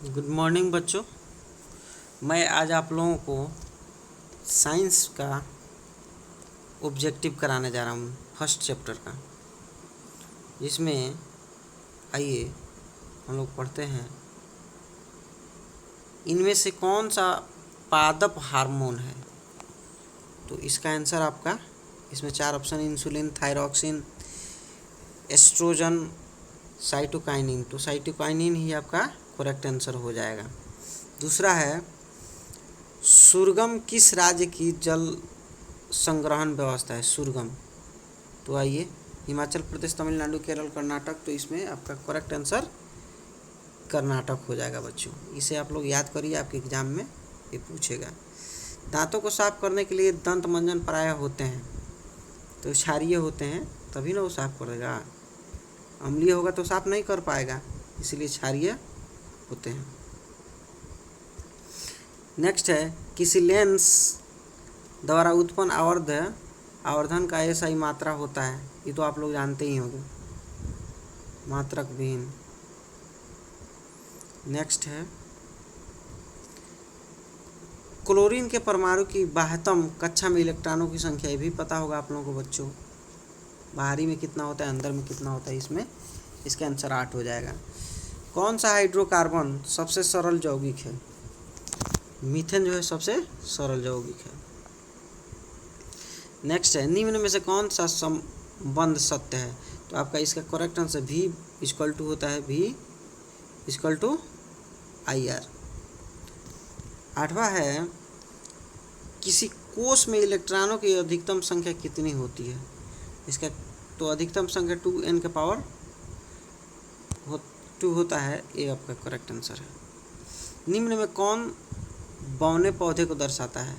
Good morning बच्चों। मैं आज आप लोगों को साइंस का ऑब्जेक्टिव कराने जा रहा हूँ, फर्स्ट चैप्टर का, जिसमें आइए हम लोग पढ़ते हैं। इनमें से कौन सा पादप हार्मोन है? तो इसका आंसर आपका, इसमें 4 option, insulin, thyroxine, oestrogen, cytokinin. तो साइटोकाइनिन ही आपका करेक्ट आंसर हो जाएगा। दूसरा है, सुरगम किस राज्य की जल संग्रहण व्यवस्था है? सुरगम, तो आइए, हिमाचल प्रदेश, तमिलनाडु, केरल, कर्नाटक। तो इसमें आपका करेक्ट आंसर कर्नाटक हो जाएगा बच्चों। इसे आप लोग याद करिए, आपके एग्जाम में ये पूछेगा। दांतों को साफ करने के लिए दंत मंजन प्रायः होते हैं, तो क्षारीय होते हैं, तभी ना वो साफ करेगा। अम्लीय होगा तो साफ नहीं कर पाएगा, इसलिए क्षारीय होते हैं। नेक्स्ट है, किसी लेंस द्वारा उत्पन्न आवर्धन का ऐसा मात्रा होता है, ये तो आप लोग जानते ही होंगे, मात्रक विहीन। नेक्स्ट है, क्लोरीन के परमाणु की बाह्यतम कक्षा में इलेक्ट्रॉनों की संख्या, ये भी पता होगा आप लोगों को बच्चों। बाहरी में कितना होता है, अंदर में कितना होता है, इसमें इसका आंसर 8 हो जाएगा। कौन सा हाइड्रोकार्बन सबसे सरल यौगिक है? मीथेन जो है सबसे सरल यौगिक है। नेक्स्ट है, निम्न में से कौन सा संबंध सत्य है? तो आपका इसका correct answer V equal to होता है, V इक्वल टू IR। 8वां है, किसी कोष में इलेक्ट्रॉनों की अधिकतम संख्या कितनी होती है? इसका तो अधिकतम संख्या 2n के पावर 2 होता है, ये आपका करेक्ट आंसर है। निम्न में कौन बौने पौधे को दर्शाता है?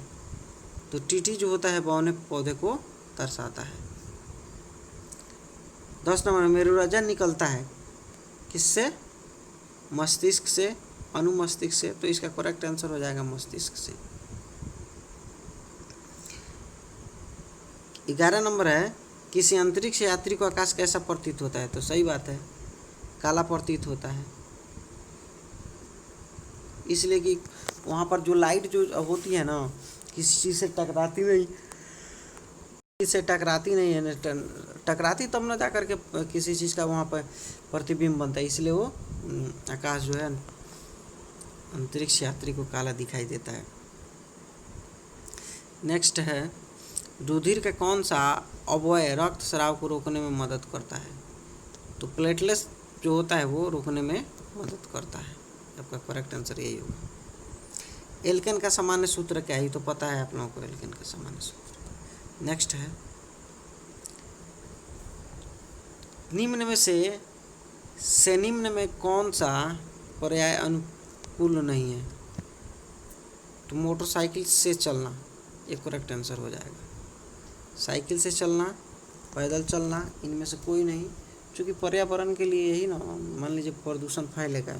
तो TT जो होता है बौने पौधे को दर्शाता है। 10 नंबर, मेरुरज्जन निकलता है किससे? मस्तिष्क से, अनुमस्तिष्क से। तो इसका करेक्ट आंसर हो जाएगा मस्तिष्क से। 11 नंबर है, किसी अंतरिक्ष यात्री को आकाश कैसा प्रतीत होता है? तो सही बात है, काला प्रतीत होता है, इसलिए कि वहाँ पर जो लाइट जो होती है ना, किसी चीज़ से टकराती नहीं है, टकराती तब ना जा करके किसी चीज़ का वहाँ पर प्रतिबिंब बनता है, इसलिए वो आकाश जो है अंतरिक्ष यात्री को काला दिखाई देता है। नेक्स्ट है, रुधिर का कौन सा अवयव रक्त स्राव को रोकने में मदद करता है? तो प्लेटलेट्स जो होता है वो रोकने में मदद करता है। आपका करेक्ट आंसर यही होगा। एल्केन का सामान्य सूत्र क्या है? ये तो पता है आप लोगों को, एल्केन का सामान्य सूत्र। नेक्स्ट है, निम्न में से निम्न में कौन सा पर्याय अनुकूल नहीं है? तो मोटरसाइकिल से चलना, ये करेक्ट आंसर हो जाएगा। साइकिल से चलना, पैदल चलना, इनमें से कोई नहीं, क्योंकि पर्यावरण के लिए यही ना, मान लीजिए प्रदूषण फैलेगा,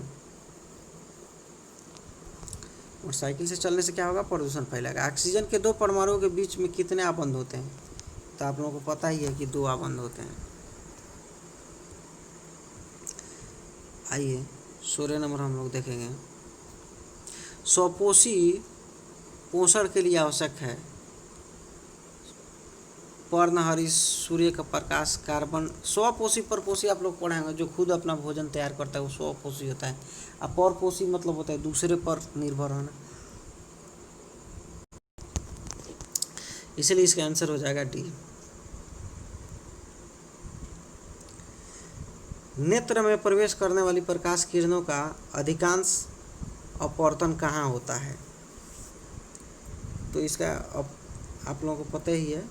और साइकिल से चलने से क्या होगा? प्रदूषण फैलेगा। ऑक्सीजन के 2 परमाणुओं के बीच में कितने आबंध होते हैं? तो आप लोगों को पता ही है कि 2 आबंध होते हैं। आइए 16 नंबर हम लोग देखेंगे, स्वपोषी पोषण के लिए आवश्यक है पर्णहरित, सूर्य का प्रकाश, कार्बन। स्वपोषी परपोषी आप लोग पढ़े होंगे, जो खुद अपना भोजन तैयार करता है वो स्वपोषी होता है, और परपोषी मतलब होता है दूसरे पर निर्भर होना, इसलिए इसका आंसर हो जाएगा D। नेत्र में प्रवेश करने वाली प्रकाश किरणों का अधिकांश अपवर्तन कहाँ होता है? तो इसका आप लोगों को पता ही है,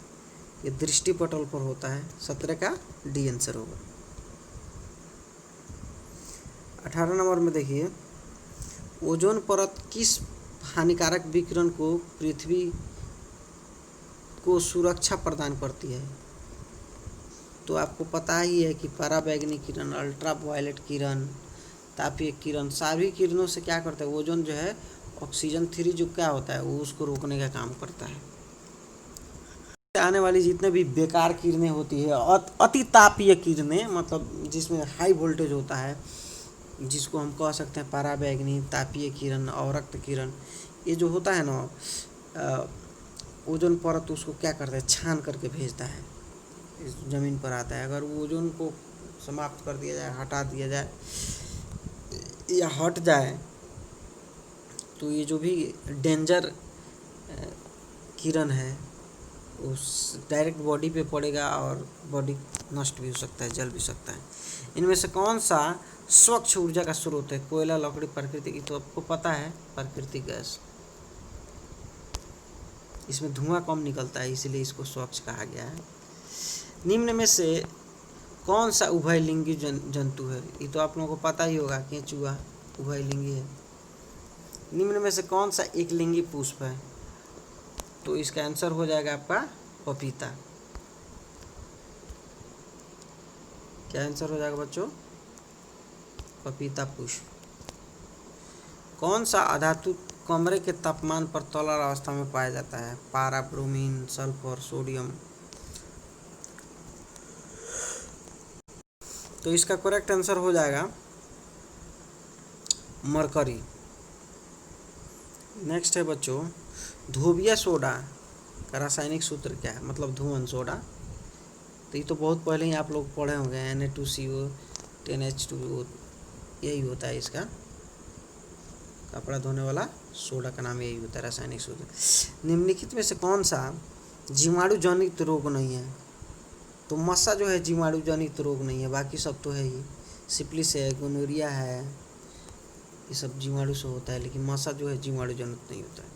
ये दृष्टिपटल पर होता है। 17 का D आंसर होगा। 18 नंबर में देखिए, ओजोन परत किस हानिकारक विकिरण को पृथ्वी को सुरक्षा प्रदान करती है? तो आपको पता ही है कि पराबैंगनी किरण, अल्ट्रावायलेट किरण, तापीय किरण, सभी किरणों से क्या करता है? ओजोन जो है ऑक्सीजन 3 जो क्या होता है वो उसको रोकने का काम करता है। आने वाली जितने भी बेकार किरणें होती है, अति तापीय किरणें, मतलब जिसमें हाई वोल्टेज होता है, जिसको हम कह सकते हैं पराबैंगनी, तापीय किरण, अवरक्त किरण, ये जो होता है ना ओजोन परत उसको क्या करता है, छान करके भेजता है, इस ज़मीन पर आता है। अगर वो ओजोन को समाप्त कर दिया जाए, हटा दिया जाए या हट जाए तो ये जो भी डेंजर किरण है उस डायरेक्ट बॉडी पे पड़ेगा और बॉडी नष्ट भी हो सकता है, जल भी सकता है। इनमें से कौन सा स्वच्छ ऊर्जा का स्रोत है? कोयला, लकड़ी, प्राकृतिक, तो आपको पता है प्राकृतिक गैस। इसमें धुआं कम निकलता है इसलिए इसको स्वच्छ कहा गया है। निम्न में से कौन सा उभयलिंगी जंतु है? ये तो आप लोगों को पता ही होगा, केंचुआ उभयलिंगी है। निम्न में से कौन सा एक लिंगी पुष्प है? तो इसका आंसर हो जाएगा आपका पपीता। क्या आंसर हो जाएगा बच्चों? पपीता पुष्प। कौन सा अधातु कमरे के तापमान पर तरल अवस्था में पाया जाता है? पारा, ब्रोमीन, सल्फर, सोडियम। तो इसका करेक्ट आंसर हो जाएगा मरकरी। नेक्स्ट है बच्चों, धोबिया सोडा का रासायनिक सूत्र क्या है? मतलब धुआं सोडा। तो ये तो बहुत पहले ही आप लोग पढ़े होंगे, Na2CO 10H2O, यही होता है इसका। कपड़ा धोने वाला सोडा का नाम यही होता है, रासायनिक सूत्र। निम्नलिखित में से कौन सा जीवाणु जनित रोग नहीं है? तो मस्सा जो है जीवाणु जनित रोग नहीं है, बाकी सब तो है ही। सिफिलिस है, गोनोरिया है, ये सब जीवाणु से होता है, लेकिन मस्सा जो है जीवाणु जनित नहीं होता है।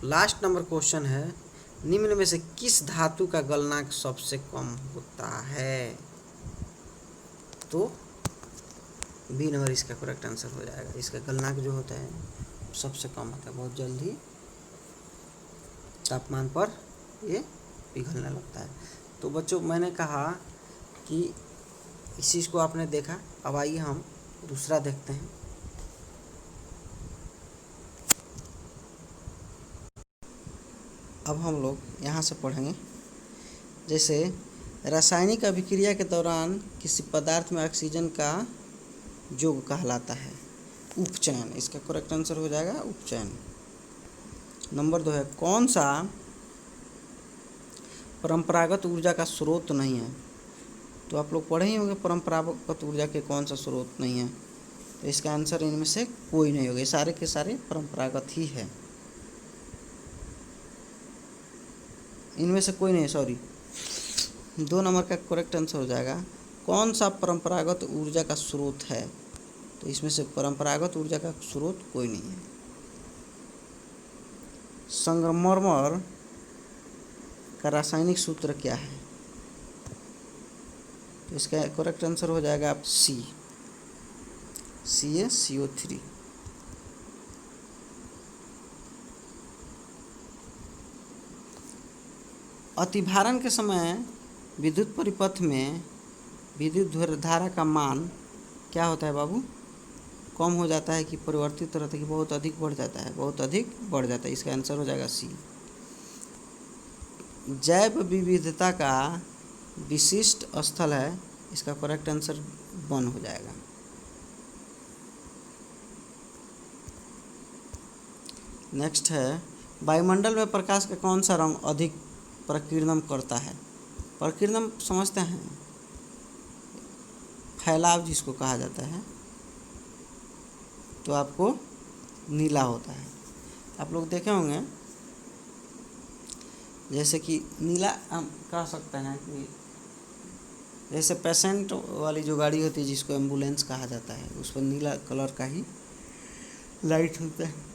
लास्ट नंबर क्वेश्चन है, निम्न में से किस धातु का गलनांक सबसे कम होता है? तो बी नंबर इसका करेक्ट आंसर हो जाएगा। इसका गलनांक जो होता है सबसे कम होता है, बहुत जल्दी तापमान पर ये पिघलने लगता है। तो बच्चों मैंने कहा कि इस चीज़ को आपने देखा, अब आइए हम दूसरा देखते हैं। अब हम लोग यहाँ से पढ़ेंगे, जैसे रासायनिक अभिक्रिया के दौरान किसी पदार्थ में ऑक्सीजन का योग कहलाता है उपचयन। इसका करेक्ट आंसर हो जाएगा उपचयन। नंबर 2 है, कौन सा परंपरागत ऊर्जा का स्रोत नहीं है? तो आप लोग पढ़े ही होंगे परंपरागत ऊर्जा के कौन सा स्रोत नहीं है। तो इसका आंसर इनमें से कोई नहीं होगा, सारे के सारे परंपरागत ही है। इनमें से कोई नहीं, सॉरी, 2 नंबर का करेक्ट आंसर हो जाएगा, कौन सा परंपरागत ऊर्जा का स्रोत है? तो इसमें से परंपरागत ऊर्जा का स्रोत कोई नहीं है। संगमरमर का रासायनिक सूत्र क्या है? तो इसका करेक्ट आंसर हो जाएगा आप CaCO3। अतिभारण के समय विद्युत परिपथ में विद्युत धारा का मान क्या होता है बाबू? कम हो जाता है कि परिवर्तित रहता है कि बहुत अधिक बढ़ जाता है? बहुत अधिक बढ़ जाता है। इसका आंसर हो जाएगा सी। जैव विविधता का विशिष्ट स्थल है, इसका करेक्ट आंसर 1 हो जाएगा। नेक्स्ट है, वायुमंडल में प्रकाश का कौन सा रंग अधिक प्रकीर्णन करता है? प्रकीर्णन समझते हैं, फैलाव जिसको कहा जाता है, तो आपको नीला होता है। आप लोग देखे होंगे, जैसे कि नीला हम कह सकते हैं कि जैसे पेशेंट वाली जो गाड़ी होती है जिसको एम्बुलेंस कहा जाता है, उस पर नीला कलर का ही लाइट होता है।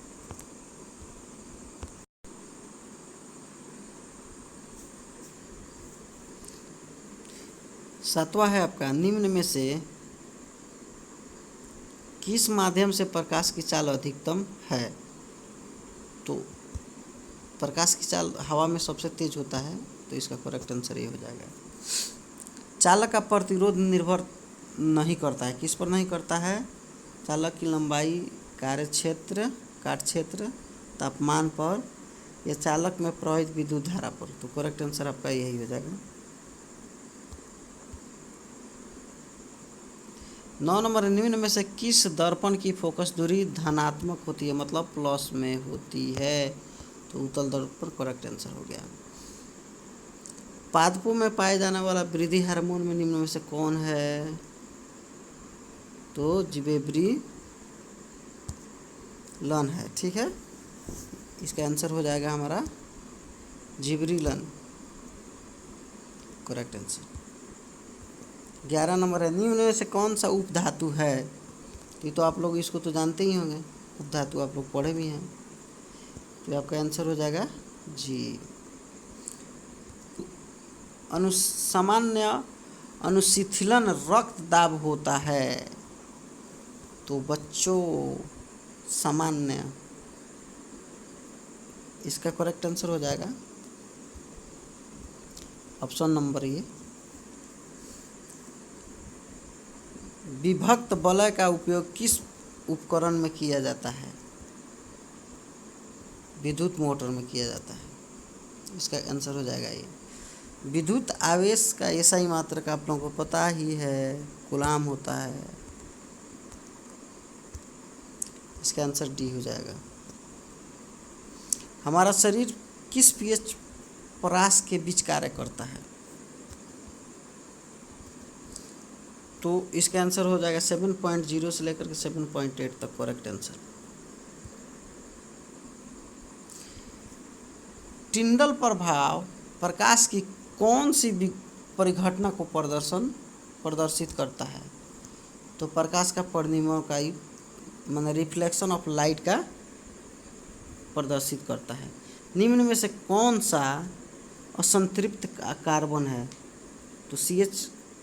सातवां है आपका, निम्न में से किस माध्यम से प्रकाश की चाल अधिकतम है? तो प्रकाश की चाल हवा में सबसे तेज होता है, तो इसका करेक्ट आंसर ये हो जाएगा। चालक का प्रतिरोध निर्भर नहीं करता है, किस पर नहीं करता है? चालक की लंबाई, कार्यक्षेत्र, तापमान पर, या चालक में प्रवाहित विद्युत धारा पर। तो करेक्ट आंसर आपका यही हो जाएगा। 9 नंबर है, निम्न में से किस दर्पण की फोकस दूरी धनात्मक होती है, मतलब प्लस में होती है? तो उत्तल दर्पण करेक्ट आंसर हो गया। पादपों में पाए जाने वाला वृद्धि हार्मोन में निम्न में से कौन है? तो जिबेरेलिन है, ठीक है, इसका आंसर हो जाएगा हमारा जिबेरेलिन, करेक्ट आंसर। 11 नंबर है, निम्न में से कौन सा उपधातु है? ये तो आप लोग इसको तो जानते ही होंगे, उपधातु आप लोग पढ़े भी हैं, तो आपका आंसर हो जाएगा जी। सामान्य अनुशीतलन रक्त दाब होता है, तो बच्चों सामान्य, इसका करेक्ट आंसर हो जाएगा ऑप्शन नंबर ए। विभक्त वलय का उपयोग किस उपकरण में किया जाता है? विद्युत मोटर में किया जाता है, इसका आंसर हो जाएगा ये। विद्युत आवेश का एसआई मात्रक आप लोगों को पता ही है, कूलाम होता है, इसका आंसर डी हो जाएगा। हमारा शरीर किस पीएच परास के बीच कार्य करता है? तो इसका आंसर हो जाएगा 7.0 से लेकर के 7.8 तक, करेक्ट आंसर। टिंडल प्रभाव प्रकाश की कौन सी परिघटना को प्रदर्शित करता है? तो प्रकाश का परिनिर्माण माने रिफ्लेक्शन ऑफ लाइट का प्रदर्शित करता है। निम्न में से कौन सा असंतृप्त कार्बन है? तो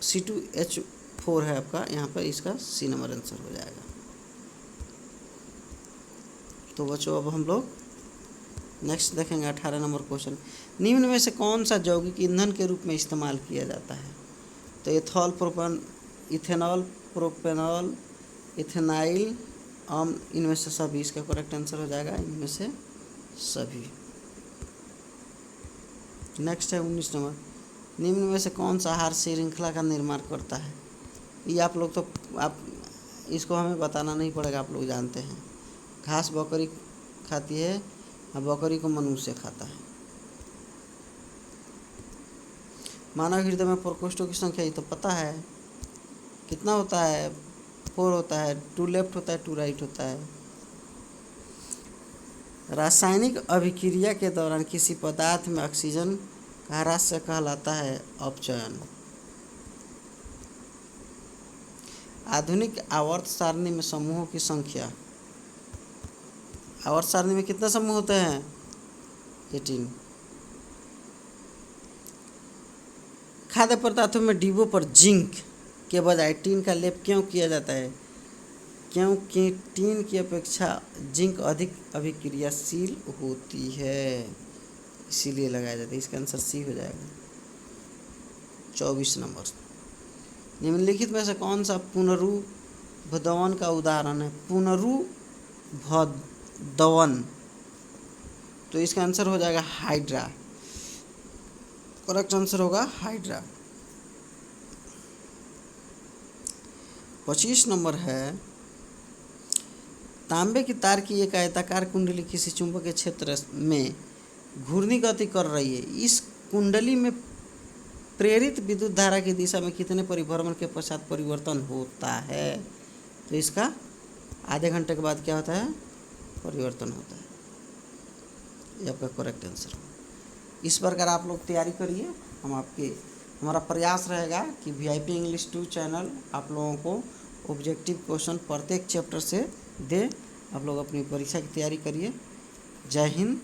C2H4 है आपका, यहाँ पर इसका सी नंबर आंसर हो जाएगा। तो बच्चों अब हम लोग नेक्स्ट देखेंगे 18 नंबर क्वेश्चन। निम्न में से कौन सा यौगिक ईंधन के रूप में इस्तेमाल किया जाता है? तो एथॉल, प्रोपन, इथेनॉल, प्रोपेनॉल, इथेनाइल, इनमें से सभी, इसका करेक्ट आंसर हो जाएगा इनमें से सभी। नेक्स्ट है 19 नंबर, निम्न में से कौन सा आहार श्रृंखला का निर्माण करता है? ये आप लोग तो आप इसको हमें बताना नहीं पड़ेगा, आप लोग जानते हैं। घास बकरी खाती है और बकरी को मनुष्य खाता है। मानव हृदय में प्रकोष्ठों की संख्या ये तो पता है, कितना होता है? 4 होता है, 2 लेफ्ट होता है, 2 राइट होता है। रासायनिक अभिक्रिया के दौरान किसी पदार्थ में ऑक्सीजन का ह्रास कहलाता है अपचयन। आधुनिक आवर्त सारणी में समूहों की संख्या, आवर्त सारणी में कितने समूह होते हैं? 18। खाद्य पदार्थों में डिब्बों पर जिंक के बजाय टीन का लेप क्यों किया जाता है? क्योंकि टीन की अपेक्षा जिंक अधिक अभिक्रियाशील होती है, इसीलिए लगाया जाता है। इसका आंसर सी हो जाएगा। 24 नंबर, निम्नलिखित में से कौन सा पुनरुत्पादन का उदाहरण है? पुनरुत्पादन, तो इसका आंसर हो जाएगा हाइड्रा, करेक्ट आंसर होगा हाइड्रा। 25 नंबर है, तांबे की तार की एक आयताकार कुंडली किसी चुंबकीय क्षेत्र में घूर्णी गति कर रही है। इस कुंडली में प्रेरित विद्युत धारा की दिशा में कितने परिभ्रमण के पश्चात परिवर्तन होता है? तो इसका आधे घंटे के बाद क्या होता है? परिवर्तन होता है। ये आपका करेक्ट आंसर। इस प्रकार आप लोग तैयारी करिए। हमारा प्रयास रहेगा कि VIP इंग्लिश 2 चैनल आप लोगों को ऑब्जेक्टिव क्वेश्चन प्रत्येक चैप्टर से दे। आप लोग अपनी परीक्षा की तैयारी करिए। जय हिंद।